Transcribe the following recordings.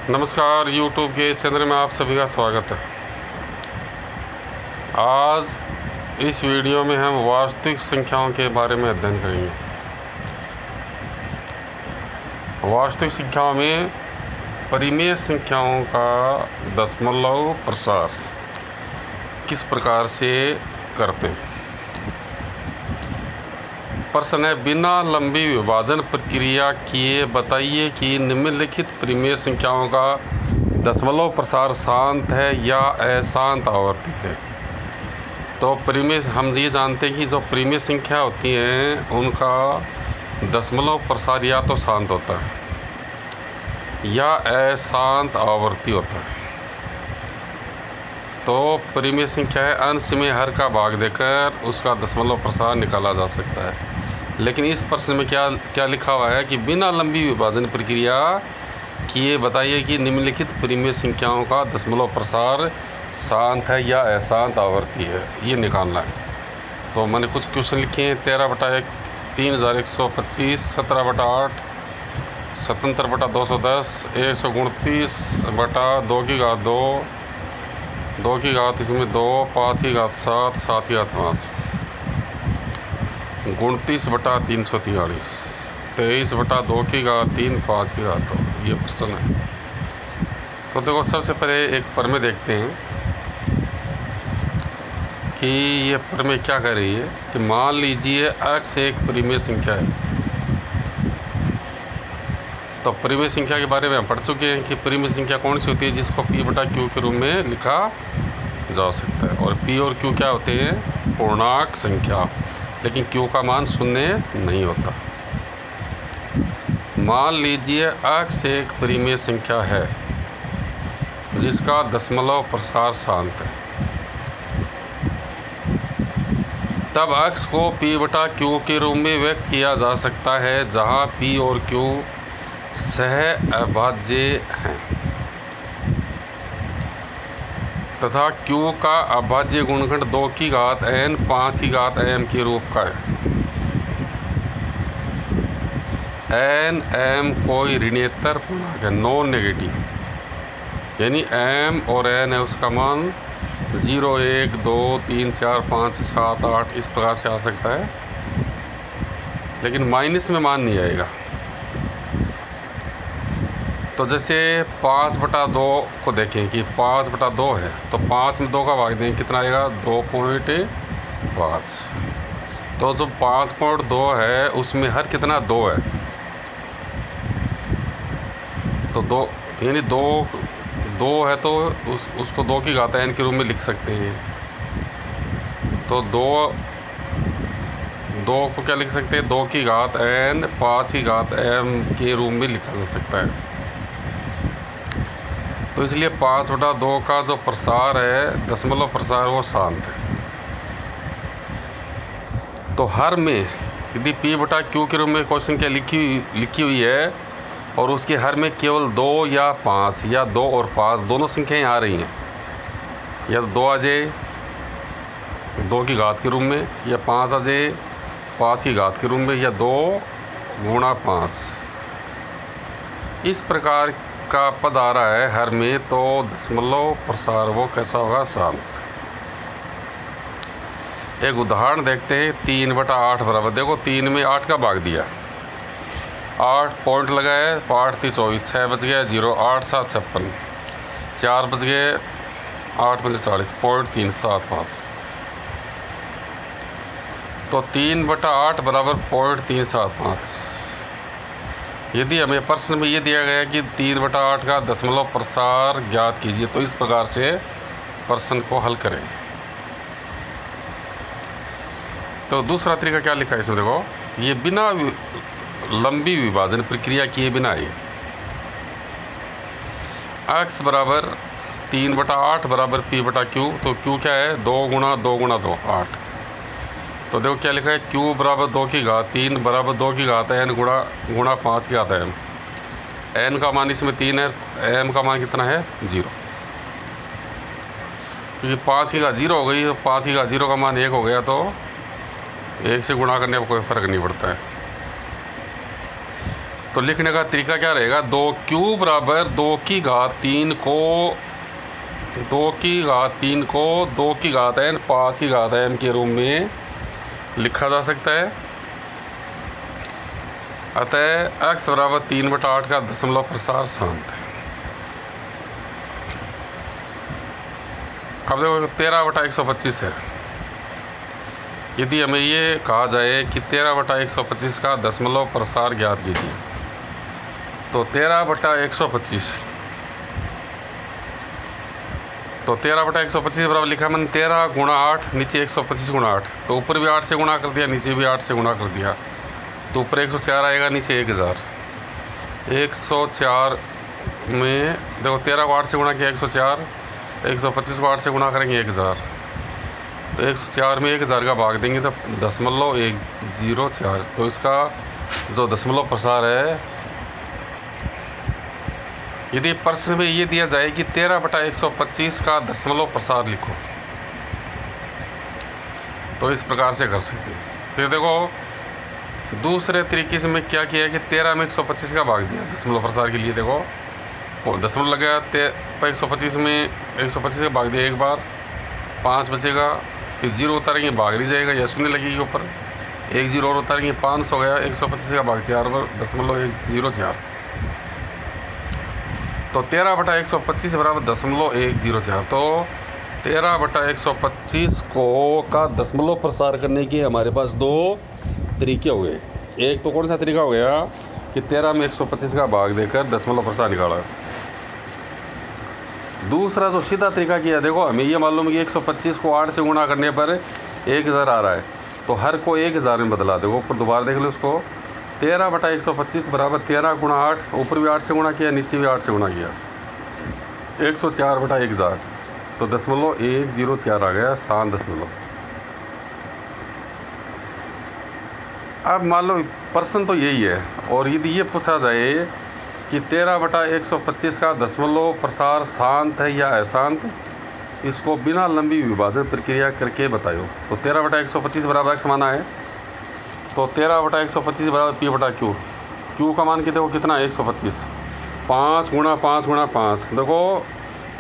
नमस्कार, YouTube के channel में आप सभी का स्वागत है। आज इस वीडियो में हम वास्तविक संख्याओं के बारे में अध्ययन करेंगे। वास्तविक संख्याओं में परिमेय संख्याओं का दशमलव प्रसार किस प्रकार से करते हैं। प्रश्न है, बिना लंबी विभाजन प्रक्रिया किए बताइए कि निम्नलिखित परिमेय संख्याओं का दशमलव प्रसार शांत है या अशांत आवर्ती है। तो परिमेय हम ये जानते हैं कि जो परिमेय संख्या होती हैं उनका दशमलव प्रसार या तो शांत होता है या अशांत आवर्ती होता है। तो परिमेय संख्या है, अंश में हर का भाग देकर उसका दशमलव प्रसार निकाला जा सकता है। लेकिन इस प्रश्न में क्या लिखा हुआ है कि बिना लंबी विभाजन प्रक्रिया किए बताइए कि निम्नलिखित परिमेय संख्याओं का दशमलव प्रसार शांत है या अशांत आवर्ती है, ये निकालना है। तो मैंने कुछ क्वेश्चन लिखे हैं। 13/1 3125, 17/8 77/210, 129/2 की घात 2, 2 की घात इसमें 2, 5 की घात 7, 7 की घात 5, 29/343, 23/2 की घात 3, 5 की घात 2। ये प्रश्न है। तो देखो, सबसे पहले एक प्रमेय देखते हैं कि ये प्रमेय क्या कह रही है कि मान लीजिए x एक परिमेय संख्या है। तो परिमेय संख्या के बारे में हम पढ़ चुके हैं कि परिमेय संख्या कौन सी होती है जिसको p/q के रूप में लिखा जा सकता है। और p और q क्या होते हैं? पूर्णांक संख्या, लेकिन q का मान शून्य नहीं होता। मान लीजिए x एक परिमेय संख्या है जिसका दशमलव प्रसार शांत है। तब x को p/q के रूप में व्यक्त किया जा सकता है जहां p और q सह अभाज्य हैं तथा q का अभाज्य गुणनखंड 2 की घात n 5 की घात m के रूप का है। n m कोई ऋणेतर पूर्णांक है, नॉन नेगेटिव, यानी m और n है उसका मान 0 1 2 3 4 5 7 8 इस प्रकार से आ सकता है, लेकिन माइनस में मान नहीं आएगा। तो जैसे 5/2 को देखें कि 5/2 है, तो 5 में 2 का भाग दें, कितना आएगा? 2.5। तो जो 5.2 है उसमें हर कितना 2 है, तो 2 यानी 2 है तो उसको 2 की घात n के रूप में लिख सकते हैं। तो 2 को क्या लिख सकते हैं? 2 की घात n 5 की घात m के रूप में लिखा जा सकता है। तो इसलिए 5/2 का जो प्रसार है, दशमलव प्रसार, वो शांत है। तो हर में यदि p/q के रूप में क्वेश्चन क्या लिखी हुई है और उसके हर में केवल 2 या 5 या 2 और 5 दोनों संख्याएं आ रही हैं, या तो 2 आ जाए 2 की घात के रूप में, या 5 आ जाए 5 की घात के रूप में, या 2 × 5 इस प्रकार का पद आ रहा है हर में, तो दशमलव प्रसार वो कैसा होगा? शांत। एक उदाहरण देखते हैं। 3/8 बराबर, देखो 3 में 8 का भाग दिया, 8 पॉइंट लगाए, 8 3 24, 6 बच गया 0, 8 7 56, 4 बच गए, 8 5 40, 0.375। तो 3/8 बराबर 0.375। यदि हमें प्रश्न में ये दिया गया कि 3/8 का दशमलव प्रसार ज्ञात कीजिए, तो इस प्रकार से प्रश्न को हल करें। तो दूसरा तरीका क्या लिखा है इसमें, देखो, ये बिना लंबी विभाजन प्रक्रिया किए बिना ही x बराबर 3/8 बराबर p/q। तो q क्या है? 2 × 2 × 2 8। तो देखो क्या लिखा है? q बराबर 2 की घात 3 बराबर 2 की घात n गुणा 5 की घात m। n का मान इसमें 3 है, m का मान कितना है? 0। क्योंकि 5 की घात 0 हो गई, तो 5 की घात 0 का मान 1 हो गया, तो 1 से गुणा करने पर कोई फ़र्क नहीं पड़ता है। तो लिखने का तरीका क्या रहेगा, 2q बराबर 2 की घात 3 को 2 की घात 3 को 2 की घात n 5 की घात m के रूप में लिखा जा सकता है। अतः x बराबर 3/8 का दशमलव प्रसार शांत है। अब देखो 13/125 है। यदि हमें ये कहा जाए कि 13/125 का दशमलव प्रसार ज्ञात कीजिए, तो 13/125 तो 13/125 बराबर लिखा मैंने 13 गुणा 8, नीचे 125 गुणा 8। तो ऊपर भी 8 से गुणा कर दिया, नीचे भी 8 से गुणा कर दिया, तो ऊपर 104 आएगा, नीचे 1000। 104 में देखो 13 को 8 से गुणा किया 104, 125 को 8 से गुणा करेंगे 1000, तो 104 में 1000 का भाग देंगे तो 0.104। तो इसका जो दशमलव प्रसार है, यदि प्रश्न में ये दिया जाए कि 13/125 का दशमलव प्रसार लिखो, तो इस प्रकार से कर सकते हैं। फिर देखो दूसरे तरीके से मैं क्या किया कि 13 में 125 का भाग दिया दशमलव प्रसार के लिए। देखो दशमलव लग गया, 125 में 125 का भाग दिया एक बार, 5 बचेगा, फिर 0 उतारेंगे, भाग नहीं जाएगा या शून्य लगेगी ऊपर, 1 0 और उतारेंगे, 5 हो गया, 125 का भाग 4 पर 0.104। तो 13/125 बराबर 0.104। तो 13/125 को का दशमलव प्रसार करने के हमारे पास 2 तरीके हो गए। एक तो कौन सा तरीका हो गया कि 13 में 125 का भाग देकर दशमलव प्रसार निकाला। दूसरा जो सीधा तरीका किया, देखो हमें ये मालूम है कि 125 को 8 से गुणा करने पर 1000 आ रहा है, तो हर को 1000 में बदला। देखो ऊपर दोबारा देख लो उसको, 13/125 बराबर 13 गुणा 8, ऊपर भी 8 से गुणा किया, नीचे भी 8 से गुणा किया, 104/1000, तो 0.104 आ गया, शांत दशमलव। अब मान लो प्रश्न तो यही है, और यदि ये पूछा जाए कि 13/125 का दशमलव प्रसार शांत है या अशांत, इसको बिना लंबी विभाजन प्रक्रिया करके बताओ। तो 13/125 बराबर x माना है, तो 13/125 बराबर p/q। q का मान देखो कितना है 125, 5 गुणा 5 गुणा 5। देखो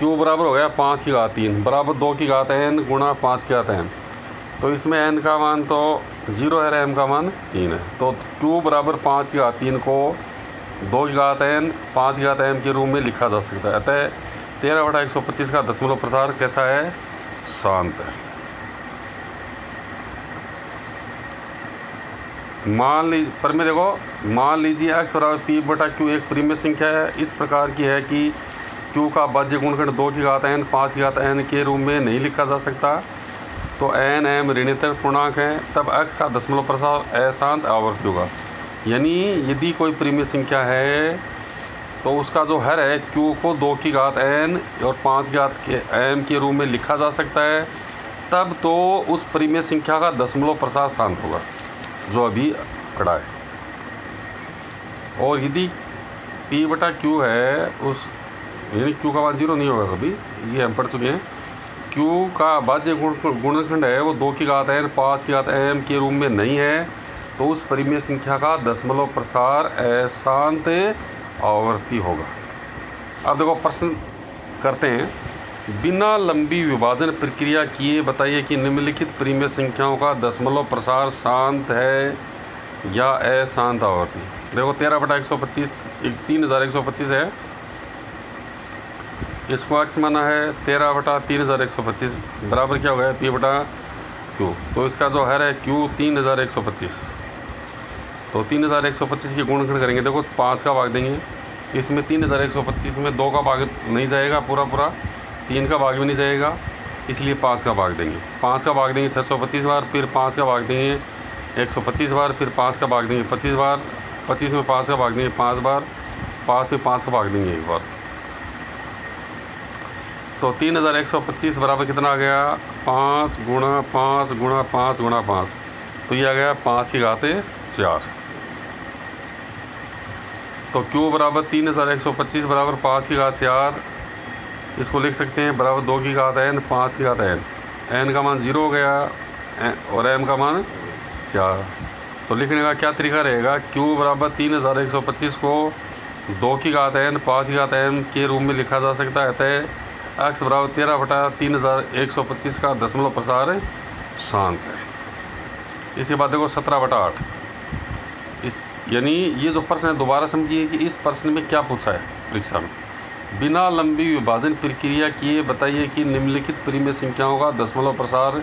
q बराबर हो गया 5 की घात 3 बराबर 2 की घात n गुणा 5 की घात m। तो इसमें n का मान तो 0 है, m का मान 3 है। तो q बराबर 5 की घात 3 को 2 की घात n 5 की घात m के रूप में लिखा जा सकता है। अतः 13/125 का दशमलव प्रसार कैसा है, शांत है। मान लीजिए पर में देखो, मान लीजिए x बराबर p/q एक परिमेय संख्या है, इस प्रकार की है कि q का बाह्य गुणनखंड 2 की घात n 5 की घात n के रूप में नहीं लिखा जा सकता, तो n m ऋणात्मक पूर्णांक है, तब x का दशमलव प्रसार अशांत आवर्ती होगा। यानी यदि कोई परिमेय संख्या है तो उसका जो हर है q को 2 की घात n और 5 की घात m के रूप में लिखा जा सकता है, तब तो उस परिमेय संख्या का दशमलव प्रसार शांत होगा जो अभी खड़ा है। और यदि p/q है उस, यानी q का मान 0 नहीं होगा कभी, ये हम पढ़ चुके हैं। q का बाह्य गुणनखंड है वो 2 की घात n 5 की घात m के रूप में नहीं है, तो उस परिमेय संख्या का दशमलव प्रसार अशांत आवर्ती होगा। अब देखो प्रश्न करते हैं, बिना लंबी विभाजन प्रक्रिया किए बताइए कि निम्नलिखित परिमेय संख्याओं का दशमलव प्रसार शांत है या अशांत आवर्ती। देखो 13/125 3125 है, इसको x माना है, 13/3125 बराबर क्या हो गया p/q। तो इसका जो हर है q 3125, तो 3125 के गुणनखंड करेंगे। देखो 5 का भाग देंगे, इसमें 3125 में 2 का भाग नहीं जाएगा पूरा पूरा, 3 का भाग भी नहीं जाएगा, इसलिए 5 का भाग देंगे। 5 का भाग देंगे 625 बार, फिर 5 का भाग देंगे 125 बार, फिर 5 का भाग देंगे 25 बार, 25 में 5 का भाग देंगे 5 बार, 5 में 5 का भाग देंगे 1 बार। तो 3125 बराबर कितना आ गया, 5 गुणा 5 गुणा 5 गुणा 5, तो ये आ गया 5 की घात 4। तो q बराबर 3125 बराबर 5 की घात 4, इसको लिख सकते हैं बराबर 2 की घात n 5 की घात n। n का मान 0 हो गया और m का मान 4। तो लिखने का क्या तरीका रहेगा, q बराबर 3125 को 2 की घात n 5 की घात m के रूप में लिखा जा सकता है। अतः x बराबर 13/3125 का दशमलव प्रसार शांत है। इसके बाद देखो 17/8। इस यानी ये जो प्रश्न है दोबारा समझिए कि इस प्रश्न में क्या पूछा है परीक्षा में। बिना लंबी विभाजन प्रक्रिया किए बताइए कि निम्नलिखित परिमेय संख्याओं का दशमलव प्रसार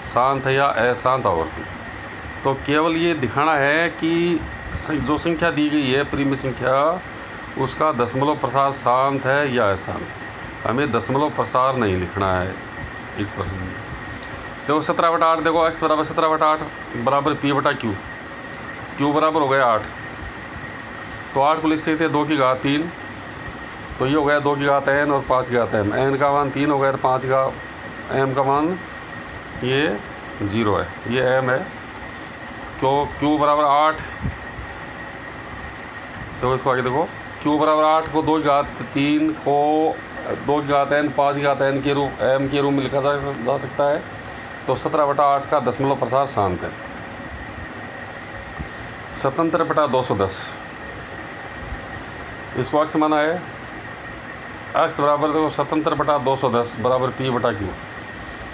शांत है या अशांत आवर्ती। तो केवल ये दिखाना है कि जो संख्या दी गई है परिमेय संख्या, उसका दशमलव प्रसार शांत है या अशांत। हमें दशमलव प्रसार नहीं लिखना है इस प्रश्न में। देखो 17/8, देखो x बराबर 17/8 बराबर p/q। q बराबर हो गया 8, तो 8 को लिख सकते हैं 2 की घात 3, तो ये हो गया 2 की घात n और 5 की घात m। n का मान 3 हो गया, 5 का m का मान ये 0 है, ये m है। क्यों q बराबर 8, तो इसको आगे देखो, q बराबर 8 को 2 की घात 3 को 2 की घात n 5 की घात n के रूप m के रूप में लिखा जा सकता है। तो 17/8 का दशमलव प्रसार शांत है। 17/210 इसको x माना है। x बराबर देखो 17/210 बराबर p/q,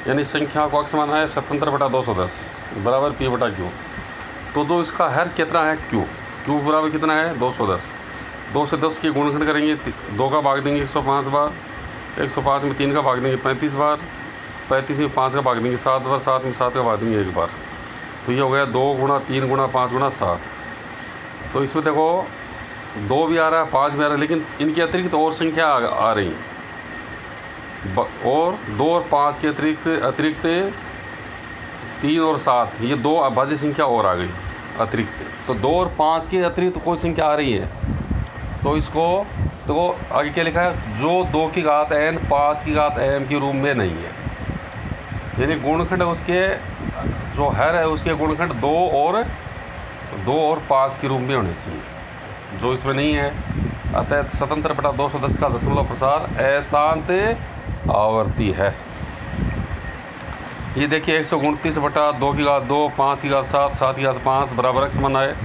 यानी संख्या को x माना है 17/210 बराबर p/q। तो जो इसका हर कितना है q बराबर कितना है 210। 2 से 10 के गुणनखंड करेंगे, 2 का भाग देंगे 105 बार, 105 में 3 का भाग देंगे 35 बार, 35 में 5 का भाग देंगे 7 बार, 7 में 7 का भाग देंगे 1 बार। तो ये हो गया 2 गुणा 3 गुणा 5 गुणा 7। तो इसमें देखो 2 भी आ रहा है, 5 भी आ रहा है, लेकिन इनके अतिरिक्त और संख्या आ रही है। और 2 और 5 के अतिरिक्त 3 और 7, ये 2 अभाज्य संख्या और आ गई अतिरिक्त। तो 2 और 5 के अतिरिक्त कोई संख्या आ रही है, तो इसको देखो आगे क्या लिखा है, जो 2 की घात n 5 की घात m के रूप में नहीं है। यानी गुणनखंड उसके जो हर है उसके गुणनखंड 2 और 5 के रूप में होने चाहिए, जो इसमें नहीं है। अतः 17/210 का दशमलव प्रसार अशांत आवर्ती है। ये देखिए 129/2 की घात 2 5 की घात 7 7 की घात 5 बराबर x माना है।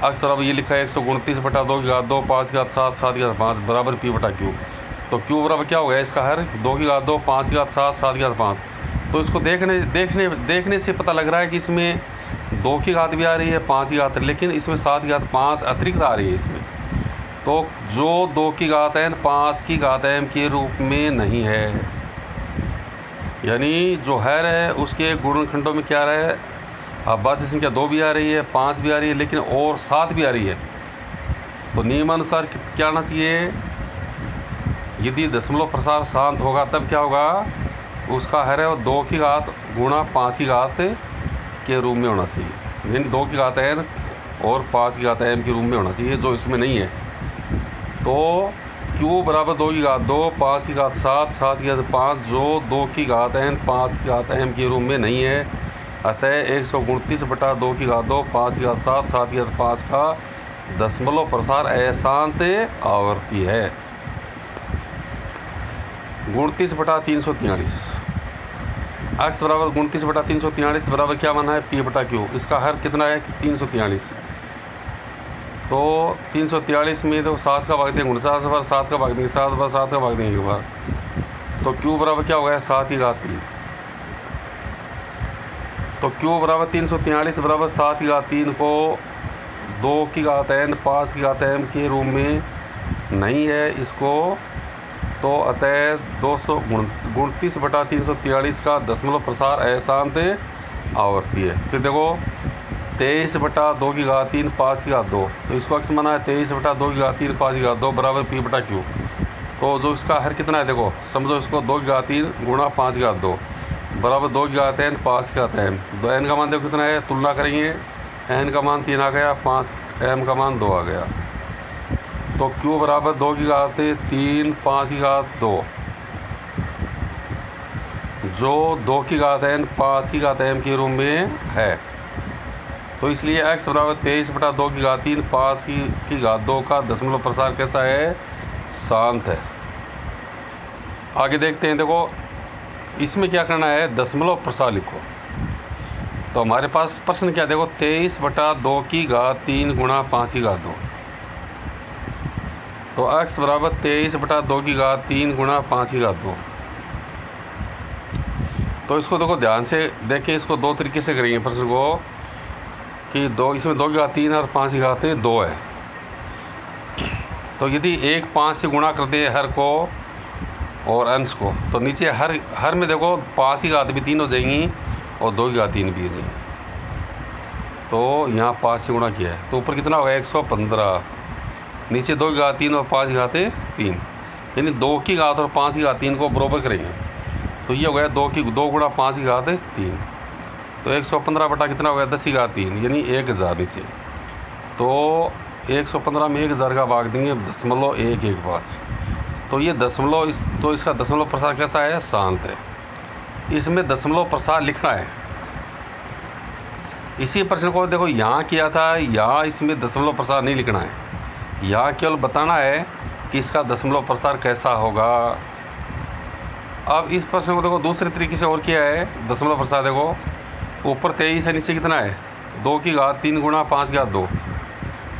x बराबर ये लिखा है 129/2 की घात 2 5 की घात 7 7 की घात 5 बराबर p/q। तो q बराबर क्या हो गया इसका हर 2 की घात 2 5 की घात 7 7 की घात 5। तो इसको देखने से पता लग रहा है कि इसमें 2 की घात भी आ रही है 5 की घात, लेकिन इसमें 7 की घात 5 अतिरिक्त आ रही है इसमें। तो जो 2 की घात n 5 की घात m के रूप में नहीं है, यानी जो हर है उसके गुणनखंडों में क्या रहा है, अभाज्य संख्या 2 भी आ रही है 5 भी आ रही है, लेकिन और 7 भी आ रही है। तो नियमानुसार क्या आना चाहिए, यदि दशमलव प्रसार शांत होगा तब क्या होगा, उसका हर है वो 2 की घात गुणा 5 की घात के रूप में होना चाहिए, यानी 2 की घात n और 5 की घात m के रूप में होना चाहिए, जो इसमें नहीं है। तो q बराबर 2 की घात 2 5 की घात 7 7 की घात 5, जो 2 की घात n 5 की घात m के रूप में नहीं है। अतः 129/2 की घात 2 5 की घात 7 7 की घात 5 का दशमलव प्रसार अशांत आवर्ती है। 29/343 x बराबर 29/343 बराबर क्या माना है p/q। इसका हर कितना है 343। तो 343 में तो 7 का भाग देंगे 49 बार, 7 का भाग देंगे 7 बार, 7 का भाग देंगे 1 बार। तो q बराबर क्या हो गया 7 की घात 3। तो q बराबर 343 बराबर 7 की घात 3 को 2 की घात n 5 की घात m के रूप में नहीं है इसको। तो अतः 229/343 का दशमलव प्रसार अशांत आवर्ती है। फिर देखो 23/2 की घात 3 5 की घात 2, तो इसको x माना है 23/2 की घात 3 5 की घात 2 बराबर p/q। तो जो इसका हर कितना है देखो, समझो इसको 2 की घात 3 गुणा 5 की घात 2 बराबर 2 की घात n 5 की घात m। तो n का मान देखो कितना है, तुलना करेंगे, n का मान 3 आ गया, 5 m का मान 2 आ गया। तो q बराबर 2 की घात 3 5 की घात 2, जो 2 की घात n 5 की घात m के रूप में है। तो इसलिए x बराबर 23/2 की घात 3 5 की घात 2 का दशमलव प्रसार कैसा है, शांत है। आगे देखते हैं, देखो इसमें क्या करना है, दशमलव प्रसार लिखो। तो हमारे पास प्रश्न क्या, देखो 23/2 की घात 3 गुणा 5 की घात 2। तो x बराबर 23/2 की घात 3 गुणा 5 की घात 2। तो इसको देखो ध्यान से देखें, इसको दो तरीके से करेंगे प्रश्न को कि दो, इसमें 2 की घात 3 और 5 की घात 2 है। तो यदि 1 5 से गुणा कर दे हर को और अंश को, तो नीचे हर में देखो 5 की घात भी 3 हो जाएंगी और 2 की घात 3 भी हो जाएंगी। तो यहाँ 5 से गुणा किया है तो ऊपर कितना होगा 115, नीचे 2 की घात 3 और 5 की घात 3, यानी 2 की घात और 5 की घात 3 को बराबर करेंगे। तो ये हो गया 2 गुणा 5 की घात 3। तो 115 बटा कितना हो गया 10 की घात 3, यानी 1000 नीचे। तो 115 में 1000 का भाग देंगे 0.115। तो ये दशमलव, तो इसका दशमलव प्रसार कैसा है, शांत है। इसमें दशमलव प्रसार लिखना है। इसी प्रश्न को देखो यहाँ किया था, यहाँ इसमें दशमलव प्रसार नहीं लिखना है, यहाँ केवल बताना है कि इसका दशमलव प्रसार कैसा होगा। अब इस प्रश्न को देखो दूसरे तरीके से और किया है। दशमलव प्रसार देखो ऊपर 23 है, नीचे कितना है 2 की घात 3 गुणा 5 की घात 2।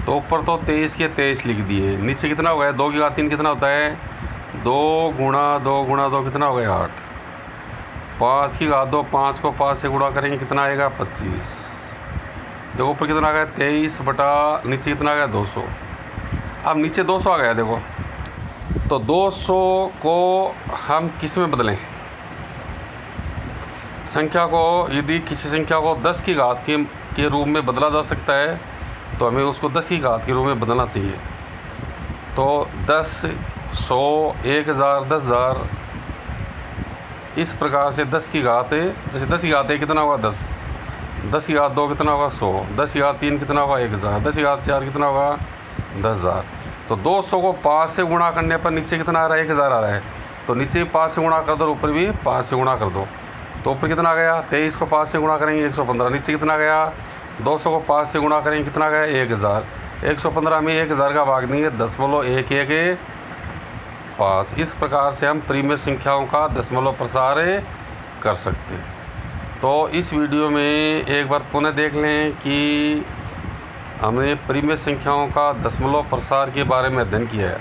तो ऊपर तो 23 के 23 लिख दिए, नीचे कितना हो गया 2 की घात 3 कितना होता है 2 गुणा 2 गुणा 2 कितना हो गया 8। 5 की घात 2, 5 को 5 से गुणा करेंगे कितना आएगा 25। देखो ऊपर कितना आ गया 23 बटा नीचे कितना आ गया 200। अब नीचे 200 आ गया देखो। तो 200 को हम किस में बदलें, संख्या को, यदि किसी संख्या को 10 की घात के रूप में बदला जा सकता है तो हमें उसको 10 की घात के रूप में बदलना चाहिए। तो 10, 100, 1000, 10,000, इस प्रकार से 10 की घात, जैसे 10 की घात 1 कितना होगा 10, 10 की घात 2 कितना होगा 100, 10 की घात 3 कितना होगा 1000, 10 की घात 4 कितना होगा 10,000। तो 200 को 5 से गुणा करने पर नीचे कितना आ रहा है 1000 आ रहा है। तो नीचे 5 से गुणा कर दो, ऊपर भी 5 से गुणा कर दो। तो ऊपर कितना आ गया 23 को 5 से गुणा करेंगे 115, नीचे कितना गया 200 को 5 से गुणा करेंगे कितना गया 1000। 115 में 1000 का भाग देंगे 0.115। इस प्रकार से हम परिमेय संख्याओं का दशमलव प्रसार कर सकते हैं। तो इस वीडियो में एक बार पुनः देख लें कि हमने परिमेय संख्याओं का दशमलव प्रसार के बारे में अध्ययन किया है।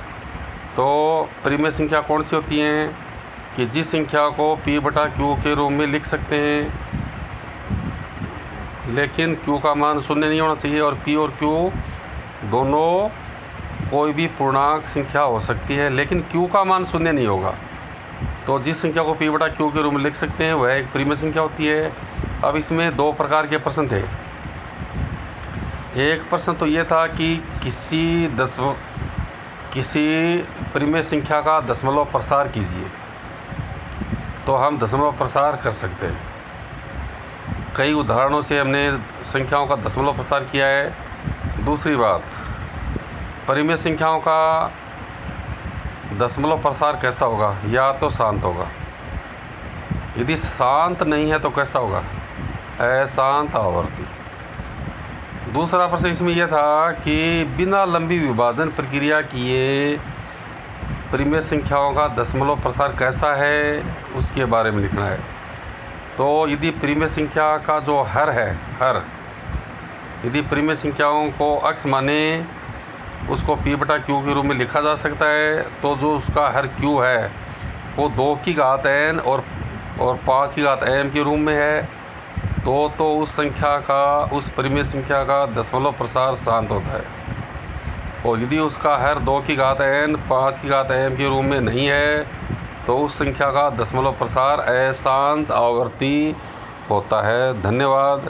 तो परिमेय संख्या कौन सी होती हैं कि जिस संख्या को P/Q के रूप में लिख सकते हैं, लेकिन Q का मान 0 नहीं होना चाहिए, और P और Q दोनों कोई भी पूर्णांक संख्या हो सकती है, लेकिन Q का मान 0 नहीं होगा। तो जिस संख्या को P/Q के रूप में लिख सकते हैं वह एक परिमेय संख्या होती है। अब इसमें 2 प्रकार के प्रश्न थे। एक प्रश्न तो ये था कि किसी परिमेय संख्या का दशमलव प्रसार कीजिए, तो हम दशमलव प्रसार कर सकते हैं। कई उदाहरणों से हमने संख्याओं का दशमलव प्रसार किया है। दूसरी बात, परिमेय संख्याओं का दशमलव प्रसार कैसा होगा, या तो शांत होगा, यदि शांत नहीं है तो कैसा होगा, अशांत आवर्ती। दूसरा प्रश्न इसमें यह था कि बिना लंबी विभाजन प्रक्रिया किए परिमेय संख्याओं का दशमलव प्रसार कैसा है उसके बारे में लिखना है। तो यदि परिमेय संख्या का जो हर है, यदि परिमेय संख्याओं को अक्ष माने उसको P/Q के रूप में लिखा जा सकता है, तो जो उसका हर Q है वो 2 की घात n और 5 की घात m के रूप में है, तो उस संख्या का, उस परिमेय संख्या का दशमलव प्रसार शांत होता है। और यदि उसका हर 2 की घात n 5 की घात m के रूप में नहीं है, तो उस संख्या का दशमलव प्रसार अशांत आवर्ती होता है। धन्यवाद।